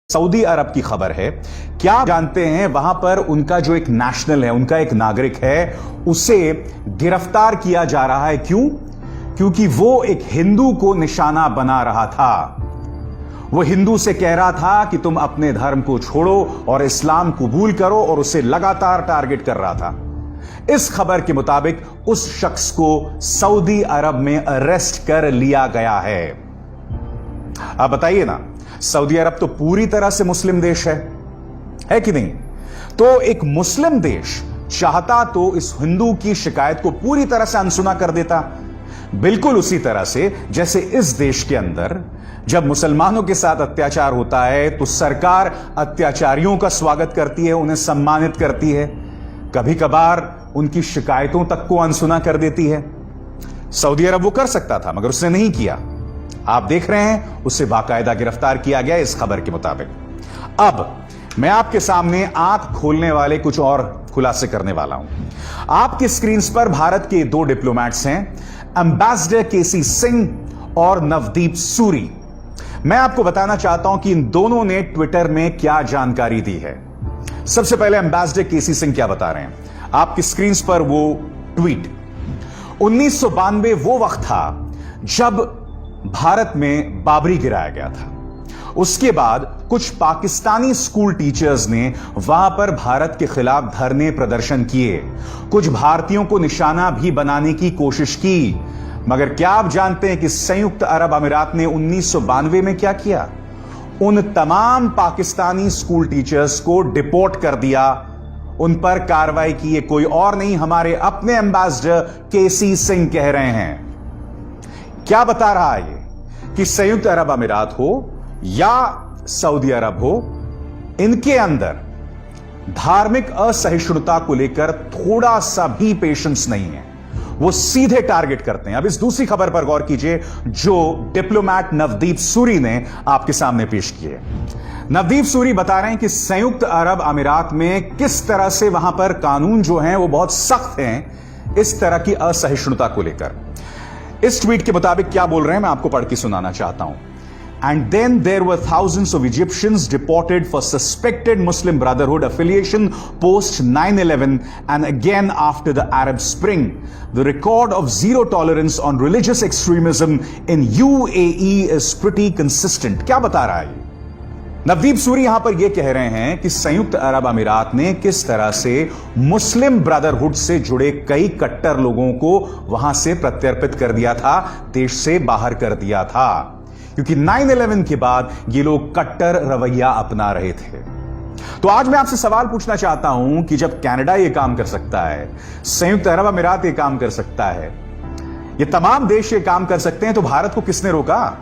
Saudi अरब की खबर है। क्या जानते हैं वहां पर उनका जो एक नेशनल है, उनका एक नागरिक है, उसे गिरफ्तार किया जा रहा है। क्यों? क्योंकि वो एक हिंदू को निशाना बना रहा था। वो हिंदू से कह रहा था कि तुम अपने धर्म को छोड़ो और इस्लाम कबूल करो, और उसे लगातार टारगेट कर रहा था। इस खबर के मुताबिक उस शख्स को सऊदी अरब में अरेस्ट कर लिया गया है। आप बताइए ना, सऊदी अरब तो पूरी तरह से मुस्लिम देश है कि नहीं? तो एक मुस्लिम देश चाहता तो इस हिंदू की शिकायत को पूरी तरह से अनसुना कर देता, बिल्कुल उसी तरह से जैसे इस देश के अंदर जब मुसलमानों के साथ अत्याचार होता है तो सरकार अत्याचारियों का स्वागत करती है, उन्हें सम्मानित करती है, कभी कभार उनकी शिकायतों तक को अनसुना कर देती है। सऊदी अरब वो कर सकता था, मगर उसने नहीं किया। आप देख रहे हैं, उसे बाकायदा गिरफ्तार किया गया इस खबर के मुताबिक। अब मैं आपके सामने आंख खोलने वाले कुछ और खुलासे करने वाला हूं। आपकी स्क्रीन पर भारत के दो डिप्लोमैट्स हैं, एम्बेसडर केसी सिंह और नवदीप सूरी। मैं आपको बताना चाहता हूं कि इन दोनों ने ट्विटर में क्या जानकारी दी है। सबसे पहले एम्बेसडर केसी सिंह क्या बता रहे हैं, आपकी स्क्रीन पर वो ट्वीट। 1992 वो वक्त था जब भारत में बाबरी गिराया गया था। उसके बाद कुछ पाकिस्तानी स्कूल टीचर्स ने वहां पर भारत के खिलाफ धरने प्रदर्शन किए, कुछ भारतीयों को निशाना भी बनाने की कोशिश की। मगर क्या आप जानते हैं कि संयुक्त अरब अमीरात ने 1992 में क्या किया? उन तमाम पाकिस्तानी स्कूल टीचर्स को डिपोर्ट कर दिया, उन पर कार्रवाई की। है कोई और नहीं, हमारे अपने एम्बेसडर केसी सिंह कह रहे हैं। क्या बता रहा है ये कि संयुक्त अरब अमीरात हो या सऊदी अरब हो, इनके अंदर धार्मिक असहिष्णुता को लेकर थोड़ा सा भी पेशेंस नहीं है, वो सीधे टारगेट करते हैं। अब इस दूसरी खबर पर गौर कीजिए जो डिप्लोमैट नवदीप सूरी ने आपके सामने पेश की है। नवदीप सूरी बता रहे हैं कि संयुक्त अरब अमीरात में किस तरह से वहां पर कानून जो हैं वो बहुत सख्त हैं इस तरह की असहिष्णुता को लेकर। इस ट्वीट के मुताबिक क्या बोल रहे हैं मैं आपको पढ़ के सुनाना चाहता हूं। And then there were thousands of Egyptians deported for suspected Muslim Brotherhood affiliation post 9/11 and again after the Arab Spring. The record of zero tolerance on religious extremism in UAE is pretty consistent. क्या बता रहा है? नवदीप सूरी यहां पर यह कह रहे हैं कि संयुक्त अरब अमीरात ने किस तरह से मुस्लिम ब्रदरहुड से जुड़े कई कट्टर लोगों को वहां से प्रत्यर्पित कर दिया था, देश से बाहर कर दिया था, क्योंकि 9/11 के बाद ये लोग कट्टर रवैया अपना रहे थे। तो आज मैं आपसे सवाल पूछना चाहता हूं कि जब कनाडा ये काम कर सकता है, संयुक्त अरब अमीरात ये काम कर सकता है, ये तमाम देश ये काम कर सकते हैं, तो भारत को किसने रोका?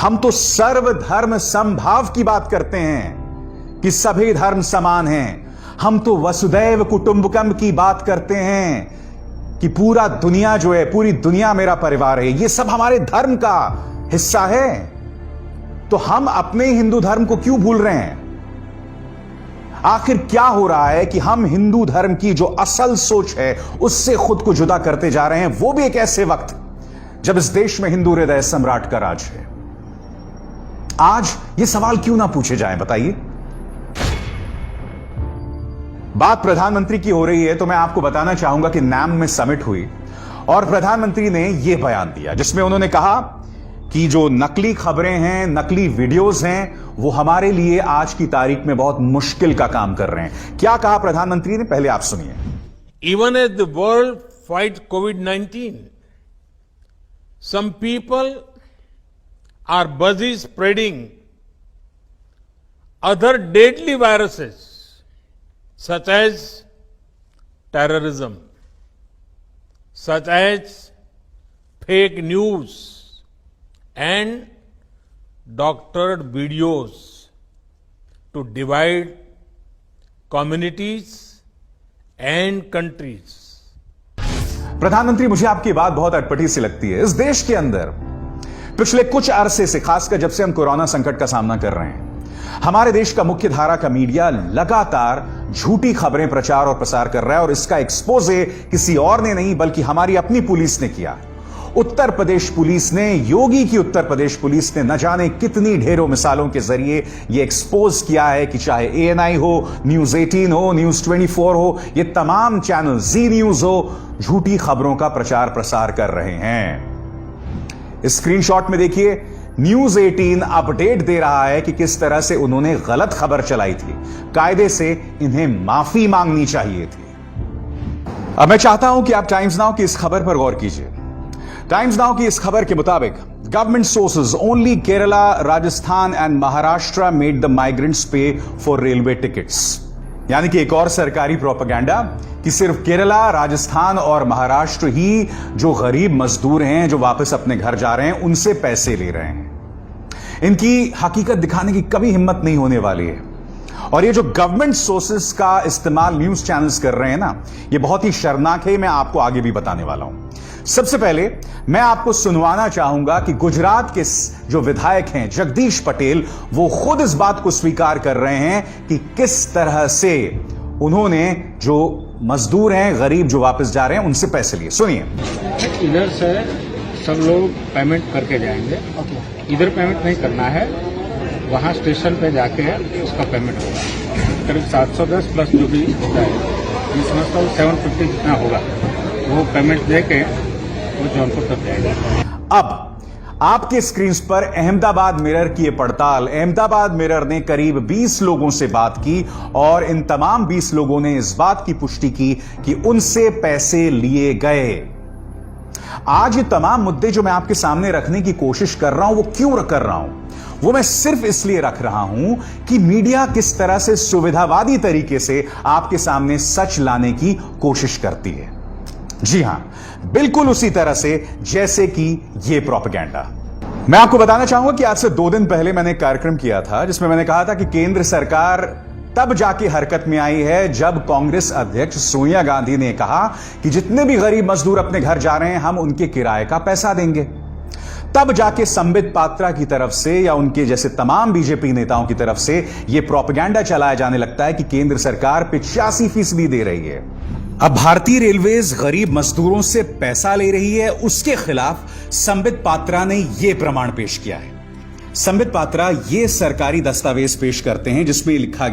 हम तो सर्वधर्म समभाव की बात करते हैं कि सभी धर्म समान हैं। हम तो वसुदैव कुटुंबकम की बात करते हैं कि पूरा दुनिया जो है, पूरी दुनिया मेरा परिवार है। ये सब हमारे धर्म का हिस्सा है। तो हम अपने हिंदू धर्म को क्यों भूल रहे हैं? आखिर क्या हो रहा है कि हम हिंदू धर्म की जो असल सोच है उससे खुद को जुदा करते जा रहे हैं, वो भी एक ऐसे वक्त जब इस देश में हिंदू हृदय सम्राट का राज है। आज ये सवाल क्यों ना पूछे जाएं, बताइए। बात प्रधानमंत्री की हो रही है तो मैं आपको बताना चाहूंगा कि नाम में समिट हुई और प्रधानमंत्री ने यह बयान दिया जिसमें उन्होंने कहा कि जो नकली खबरें हैं, नकली वीडियोस हैं, वो हमारे लिए आज की तारीख में बहुत मुश्किल का काम कर रहे हैं। क्या कहा प्रधानमंत्री ने, पहले आप सुनिए। Even as the world fight COVID-19, some people are busy spreading other deadly viruses such as terrorism, such as fake news and doctored videos to divide communities and countries. प्रधानमंत्री, मुझे आपकी बात बहुत अटपटी सी लगती है। इस देश के अंदर पिछले कुछ अरसे से, खासकर जब से हम कोरोना संकट का सामना कर रहे हैं, हमारे देश का मुख्य धारा का मीडिया लगातार झूठी खबरें प्रचार और प्रसार कर रहा है, और इसका एक्सपोजे किसी और ने नहीं बल्कि हमारी अपनी पुलिस ने किया। उत्तर प्रदेश पुलिस ने, योगी की उत्तर प्रदेश पुलिस ने न जाने कितनी ढेरों मिसालों के जरिए यह एक्सपोज किया है कि चाहे ANI हो, न्यूज 18 हो, न्यूज 24 हो, ये तमाम चैनल, जी न्यूज हो, झूठी खबरों का प्रचार प्रसार कर रहे हैं। इस स्क्रीनशॉट में देखिए, न्यूज 18 अपडेट दे रहा है कि किस तरह से उन्होंने गलत खबर चलाई थी। कायदे से इन्हें माफी मांगनी चाहिए थी। अब मैं चाहता हूं कि आप टाइम्स नाउ की इस खबर पर गौर कीजिए। टाइम्स नाउ की इस खबर के मुताबिक government sources, only Kerala, Rajasthan and Maharashtra made the migrants पे फॉर रेलवे टिकट्स। यानी कि एक और सरकारी प्रोपेगेंडा कि सिर्फ केरला, राजस्थान और महाराष्ट्र ही जो गरीब मजदूर हैं, जो वापस अपने घर जा रहे हैं, उनसे पैसे ले रहे हैं। इनकी हकीकत दिखाने की कभी हिम्मत नहीं होने वाली है। और ये जो गवर्नमेंट सोर्सेस का इस्तेमाल न्यूज चैनल्स कर रहे हैं ना, ये बहुत ही शर्मनाक है। मैं आपको आगे भी बताने वाला हूं। सबसे पहले मैं आपको सुनवाना चाहूंगा कि गुजरात के जो विधायक हैं जगदीश पटेल, वो खुद इस बात को स्वीकार कर रहे हैं कि किस तरह से उन्होंने जो मजदूर हैं, गरीब जो वापस जा रहे हैं, उनसे पैसे लिए। सुनिए। इधर से सब लोग पेमेंट करके जाएंगे। इधर पेमेंट नहीं करना है, वहाँ स्टेशन पे जाके उसका पेमेंट होगा। करीब 710 प्लस जो भी होता है, मैं समझता हूँ 750 जितना होगा, वो पेमेंट दे के वो जौनपुर तक जाएगा। अब आपके स्क्रीन पर अहमदाबाद मिरर की यह पड़ताल, अहमदाबाद मिरर ने करीब 20 लोगों से बात की और इन तमाम 20 लोगों ने इस बात की पुष्टि की कि उनसे पैसे लिए गए। आज ये तमाम मुद्दे जो मैं आपके सामने रखने की कोशिश कर रहा हूं, वो क्यों कर रहा हूं? वो मैं सिर्फ इसलिए रख रहा हूं कि मीडिया किस तरह से सुविधावादी तरीके से आपके सामने सच लाने की कोशिश करती है। जी हां, बिल्कुल उसी तरह से जैसे कि ये प्रोपेगेंडा। मैं आपको बताना चाहूंगा कि आज से 2 दिन पहले मैंने एक कार्यक्रम किया था जिसमें मैंने कहा था कि केंद्र सरकार तब जाके हरकत में आई है जब कांग्रेस अध्यक्ष सोनिया गांधी ने कहा कि जितने भी गरीब मजदूर अपने घर जा रहे हैं, हम उनके किराए का पैसा देंगे। तब जाके संबित पात्रा की तरफ से या उनके जैसे तमाम बीजेपी नेताओं की तरफ से यह प्रोपेगेंडा चलाया जाने लगता है कि केंद्र सरकार 85% दे रही है। अब भारतीय रेलवेज गरीब मजदूरों से पैसा ले रही है, उसके खिलाफ संबित पात्रा ने यह प्रमाण पेश किया है। संबित पात्रा ये सरकारी दस्तावेज पेश करते हैं जिसमें लिखा